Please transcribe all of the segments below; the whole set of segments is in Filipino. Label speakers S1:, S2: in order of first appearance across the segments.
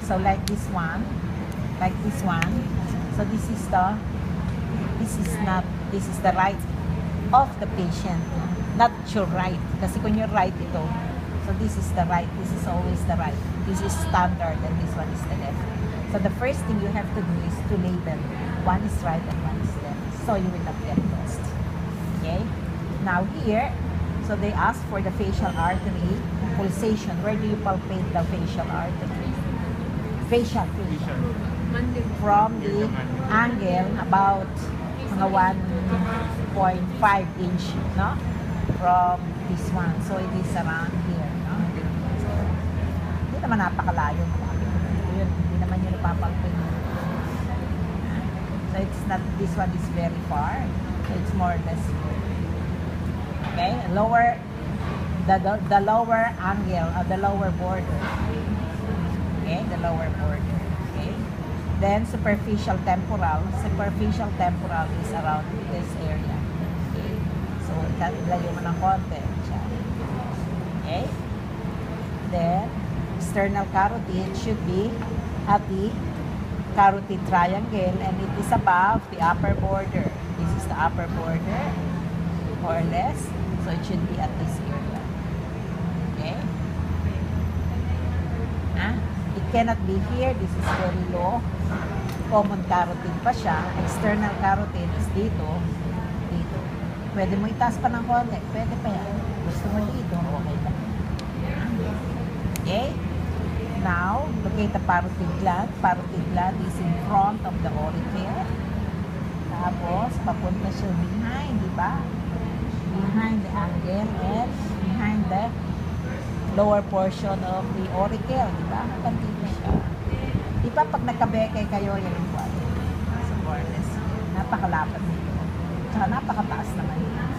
S1: So like this one. So this is the right of the patient, not your right. Kasi kung your right ito, so this is the right, this is always the right. This is standard and this one is the left. So the first thing you have to do is to label. One is right and one is left. So you will not get lost. Okay? Now here, so they ask for the facial artery pulsation. Where do you palpate the facial artery? Facial. From the angle about mga 1.5 inch, no? From this one. So it is around here, no? Hindi naman napakalayo. Yun, hindi naman yun napapalpate. So it's not, this one is very far. So it's more or less here. Okay? Lower, the lower angle, the lower border. Okay? The lower border. Okay? Then superficial temporal. Superficial temporal is around this area. Okay? So, layo mo ng konti. Okay? Then, external carotid should be at the carotid triangle and it is above the upper border. This is the upper border, more or less. So, it should be at this area. Okay? It cannot be here. This is very low. Common carotid pa siya. External carotid is dito. Dito. Pwede mo itaas pa ng konti. Pwede pa yan. Gusto mo dito. Okay pa. Okay? Now, locate the parotid gland. Parotid gland is in front of the auricle. Tapos, papunta siya behind, di ba? Behind the angle and behind the lower portion of the auricle, di ba? Dito siya. Di ba pag nagkabeke kayo, yan ang buwan? So, more or less, napakalapad dito. Tsaka napakataas naman yun.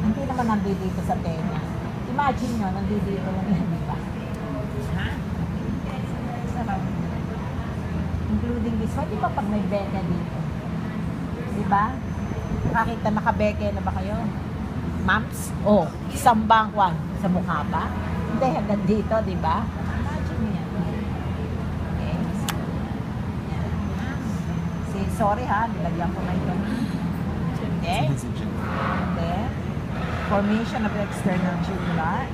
S1: Hindi naman nandito sa tenga. Imagine nyo, nandito lang yan, di ba? Ha? Sarap. Including this one, di ba pag may beke dito? Di ba? Nakakita, nakabeke na ba kayo? Mams? Oh, isang bangkwan sa mukha ba? Hindi, hanggang dito, di ba? Imagine mo yan. Okay. Yan. Sorry ha, nilagyan ko na ito. Okay. And then, formation of the external jugular.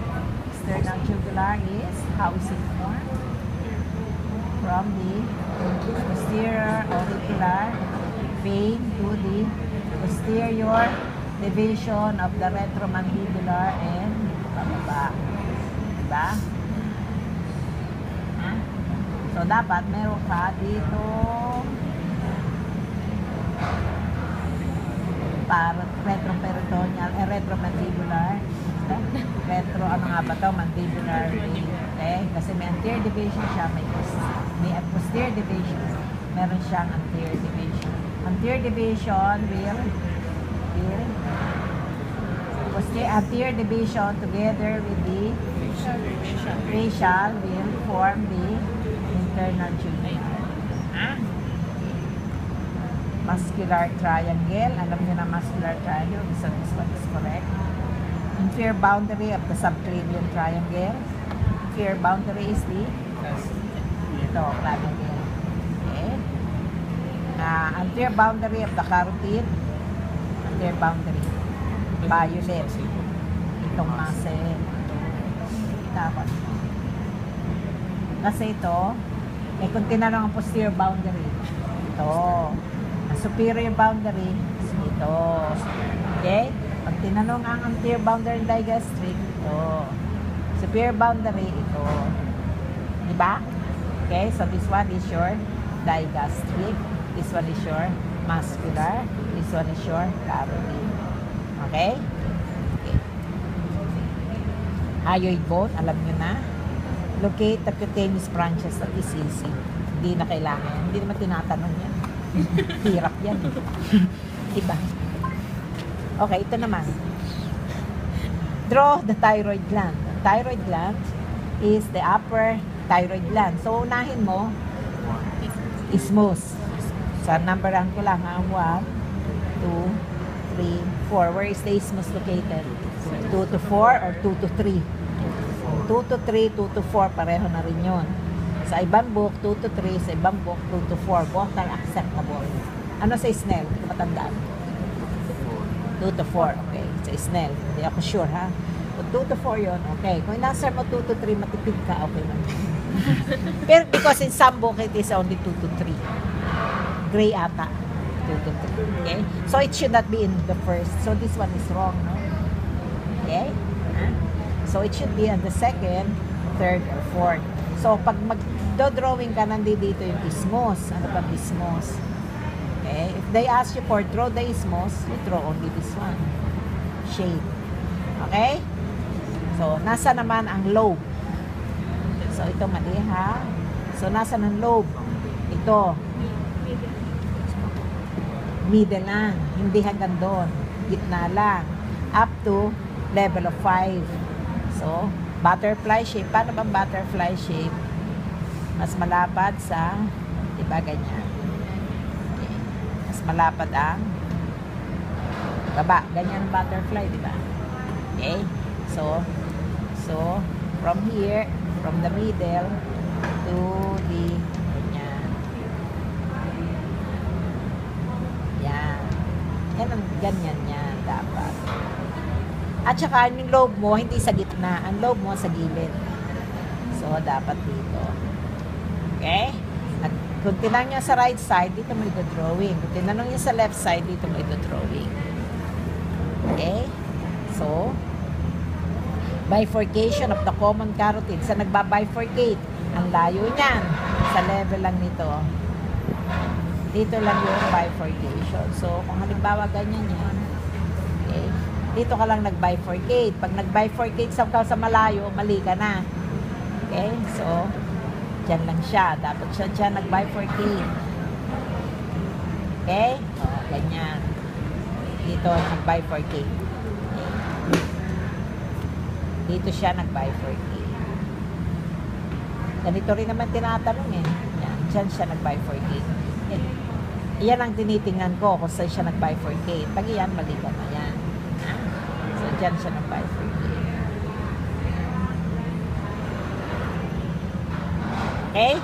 S1: External jugular is how is it formed? From the posterior auricular vein to the posterior division of the retromandibular and pababa. Diba? So, dapat meron ka dito para retroperitoneal, retromandibular. Ano nga ba ito? Mandibular vein. Okay? Kasi may anterior division siya, may posterior division. Meron siyang anterior division. Anterior division will anterior division together with the facial will form the internal jugular. Muscular triangle. Alam niyo na muscular triangle. So this one is correct. Inferior boundary of the subclavian triangle. Inferior boundary is the clavicle. Okay. Anterior boundary of the carotid. Anterior boundary. Violet. Itong muscle. Dapat. Kasi ito, kung tinanong ang posterior boundary, ito. Ang superior boundary, ito. Okay? Pag tinanong ang anterior boundary digastric, ito. Superior boundary, ito. Diba? Okay? So this one is your digastric. This one is your muscular. This one is your carotid. Okay? Okay. Hyoid bone, alam nyo na. Locate the cutaneous branches of this easy. Hindi na kailangan. Hindi naman tinatanong yan. Hirap yan. Diba? Okay, ito naman. Draw the thyroid gland. The thyroid gland is the upper thyroid gland. So, unahin mo, isthmus. So, numberan ko lang ha. 1, 2, 3, 4. Where is the isthmus located? 2 to 4 or 2 to 3? 2 to 3, 2 to 4. Pareho na rin yun. Sa ibang book, 2 to 3. Sa ibang book, 2 to 4. Both are acceptable. Ano sa Snell? Hindi ko matandaan. 2 to 4. Okay. Sa Snell. Hindi ako sure, ha? Kung 2 to 4 yun, okay. Kung inanswer mo 2 to 3, matipid ka, okay lang. Pero because in some book, it is only 2 to 3. Gray ata. 2 to 3. Okay? So, it should not be in the first. So, this one is wrong, no? Okay? So, it should be on the second, third, or fourth. So, pag mag-drawing ka, nandito yung ismos. Ano ba ismos? Okay? If they ask you for draw the ismos, you draw only this one. Shade. Okay? So, nasa naman ang lobe? So, ito mali, ha? So, nasa ng lobe? Ito. Middle lang. Hindi hanggang doon. Gitna lang. Up to level of 5. So, butterfly shape. Paano bang butterfly shape? Mas malapad sa, diba, ganyan. Okay. Mas malapad ang baba. Ganyan ang butterfly, diba? Okay. So, from here, from the middle to the, ganyan. Yan. Yan ang ganyan yan, dapat. At saka, yung lobe mo, hindi sa gitna. Ang lobe mo, sa gilid. So, dapat dito. Okay? At kung tinanong nyo sa right side, dito mo ito drawing. Kung tinanong nyo sa left side, dito mo ito drawing. Okay? So, bifurcation of the common carotid. Sa nagba-bifurcate, ang layo niyan. Sa level lang nito. Dito lang yung bifurcation. So, kung halimbawa ganyan yan, okay? Dito ka lang nag-bifurcate. Pag nag-bifurcate sa malayo, mali ka na. Okay? So, dyan lang siya. Dapat siya dyan nag-bifurcate. Okay? O, ganyan. Dito, nag-bifurcate. Okay? Dito siya nag-bifurcate. Ganito rin naman tinatanong eh. Yan, dyan siya nag-bifurcate. Iyan ang tinitingnan ko kung saan siya nag-bifurcate. Pag iyan, mali ka na yan. So, dyan siya nag-bifurcate. Okay?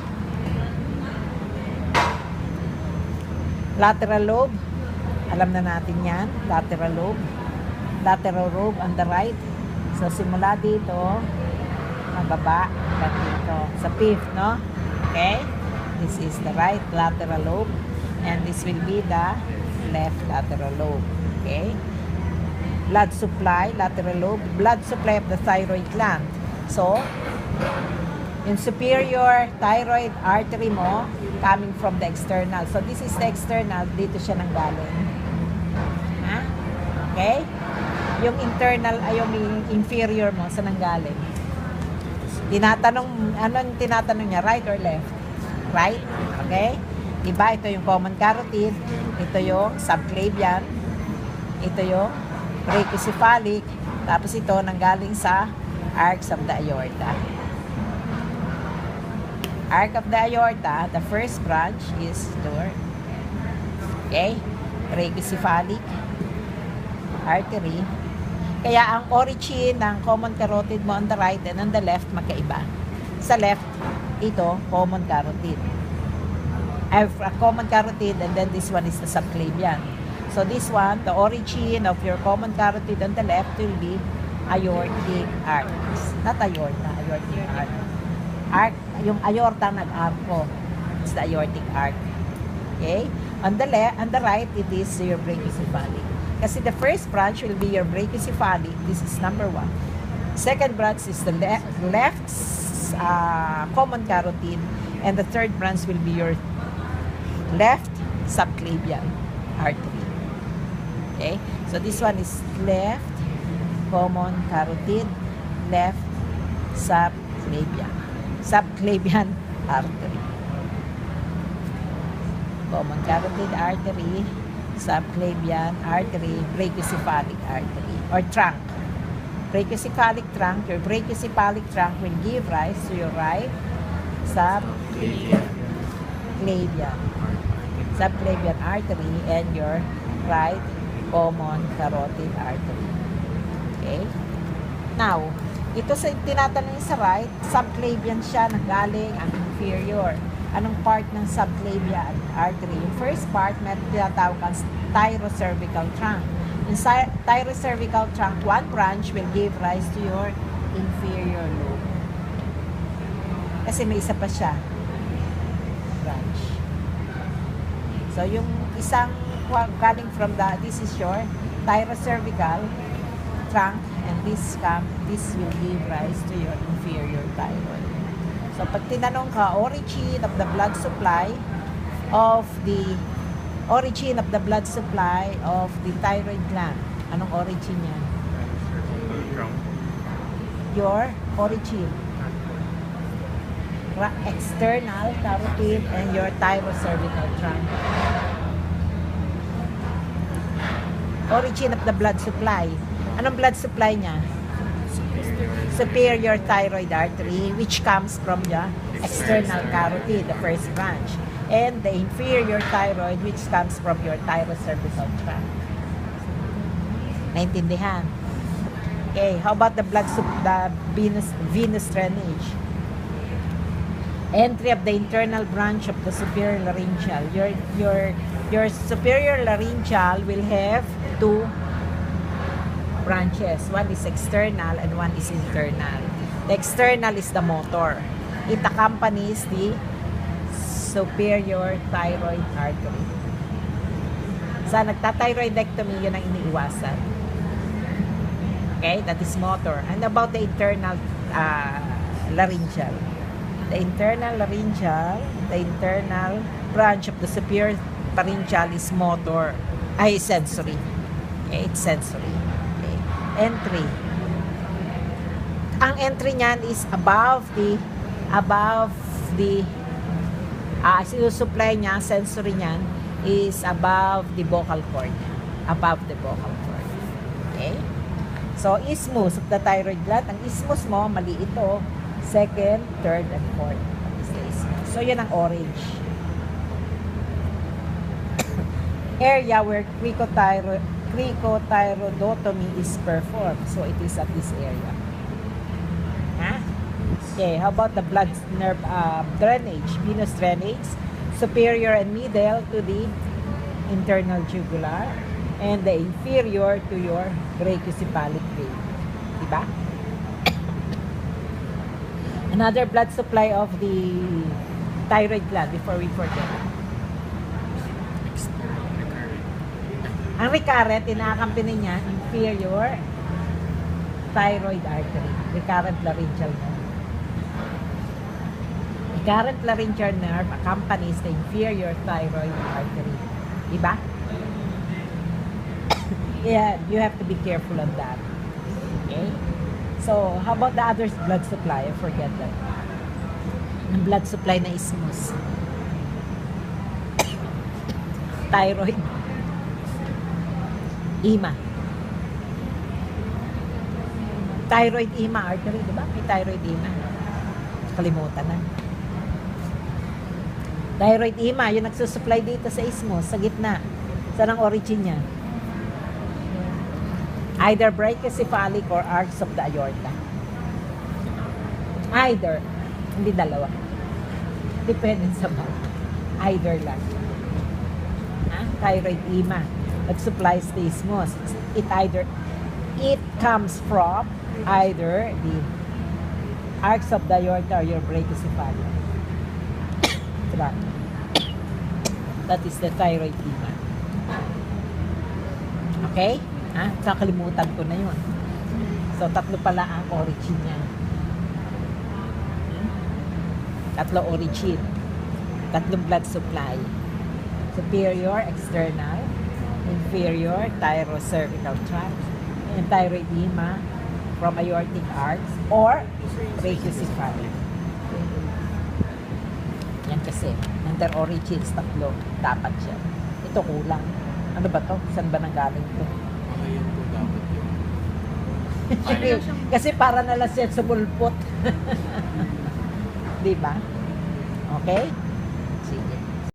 S1: Lateral lobe. Alam na natin yan. Lateral lobe. Lateral lobe on the right. So, simula dito, mababa, dito. Sa fifth, no? Okay? This is the right lateral lobe. And this will be the left lateral lobe. Okay? Blood supply, lateral lobe. Blood supply of the thyroid gland. So, yung superior thyroid artery mo, coming from the external. So, this is the external. Dito siya nanggaling. Ha? Okay? Yung internal, ay yung inferior mo, saan nanggaling? Anong tinatanong niya? Right or left? Right? Okay? Diba? Ito yung common carotid. Ito yung subclavian. Ito yung brachiocephalic. Tapos ito, nanggaling sa arcs of the aorta. Arc of the aorta, the first branch is door. Okay? Brachiocephalic artery. Kaya ang origin ng common carotid mo on the right and on the left, magkaiba. Sa left, ito, common carotid. A common carotid, and then this one is the subclavian. So this one, the origin of your common carotid on the left will be aortic arcs. Not aorta, aortic arc. Arc, yung aorta nag-arco. It's the aortic arc. Okay? On the left, on the right, it is your brachiocephalic. Kasi the first branch will be your brachiocephalic. This is number 1. Second branch is the left common carotid. And the third branch will be your left subclavian artery. Okay? So this one is left common carotid, left subclavian artery. Common carotid artery, subclavian artery, brachiocephalic artery, or trunk. Brachiocephalic trunk, your brachiocephalic trunk will give rise to your right subclavian artery and your right common carotid artery. Okay? Now, ito sa tinatanong sa right, subclavian siya, nanggaling ang inferior. Anong part ng subclavian artery? Yung first part, meron tinatawag ang thyrocervical trunk. In thyrocervical trunk, one branch will give rise to your inferior lobe. Kasi may isa pa siya. Branch. So, yung isang galing from this is your thyrocervical trunk, and this will give rise to your inferior thyroid. So, pag tinanong ka, origin of the blood supply of the thyroid gland. Anong origin niya? Your origin. External carotid and your thyrocervical trunk. Origin of the blood supply. Anong blood supply niya? Superior thyroid artery, which comes from the external carotid, the first branch, and the inferior thyroid, which comes from your thyrocervical trunk. Naintindihan? Okay, how about the venous drainage? Entry of the internal branch of the superior laryngeal. Your superior laryngeal will have two branches. One is external and one is internal. The external is the motor. It accompanies the superior thyroid artery. Sa nagta-thyroidectomy, yun ang iniiwasan. Okay, that is motor. And about the internal laryngeal. The internal branch of the superior laryngeal is motor. Sensory. Okay, it's sensory. Entry. Ang entry niyan is above the sinusupply niya, sensory niyan is above the vocal cord. Above the vocal cord. Okay? So, isthmus of the thyroid gland. Ang isthmus mo, mali ito. Second, third, and fourth. So, yan ang orange. Area where cricothyroidotomy is performed. So, it is at this area. Okay, how about the blood nerve drainage, venous drainage? Superior and middle to the internal jugular, and the inferior to your brachiocephalic vein. Diba? Another blood supply of the thyroid gland before we forget. Ang recurrent, inaakampi niya, inferior thyroid artery. Recurrent laryngeal nerve. Recurrent laryngeal nerve accompanies the inferior thyroid artery. Diba? Yeah, you have to be careful of that. Okay? So, how about the other blood supply? I forget that. Ang blood supply na isthmus. Thyroid. EMA. Thyroid EMA artery, di ba? May thyroid EMA. Kalimutan na. Thyroid EMA, yung nagsusupply dito sa isthmus, sa gitna. Saan ang origin niya? Either brachiocephalic or arch of the aorta. Either. Hindi dalawa. Depende sa bawat. Either lang. Thyroid EMA. Nag-supplies the isthmus. It comes from either the arch of the aorta or your brachiocephalic. That is the thyroid EMA. Okay? Kakalimutan ko na yun. So, tatlo pala ang origin niya. Tatlo origin. Tatlong blood supply. Superior, external, inferior, thyrocervical tract, and thyroid EMA from aortic arch or brachiocephalic. Yan kasi. And their origins, tatlo. Dapat siya. Ito kulang. Ano ba to? Saan ba nanggaling to?
S2: Ayan po dapat yun.
S1: Kasi para nalang siya sumulpot. Diba? Okay?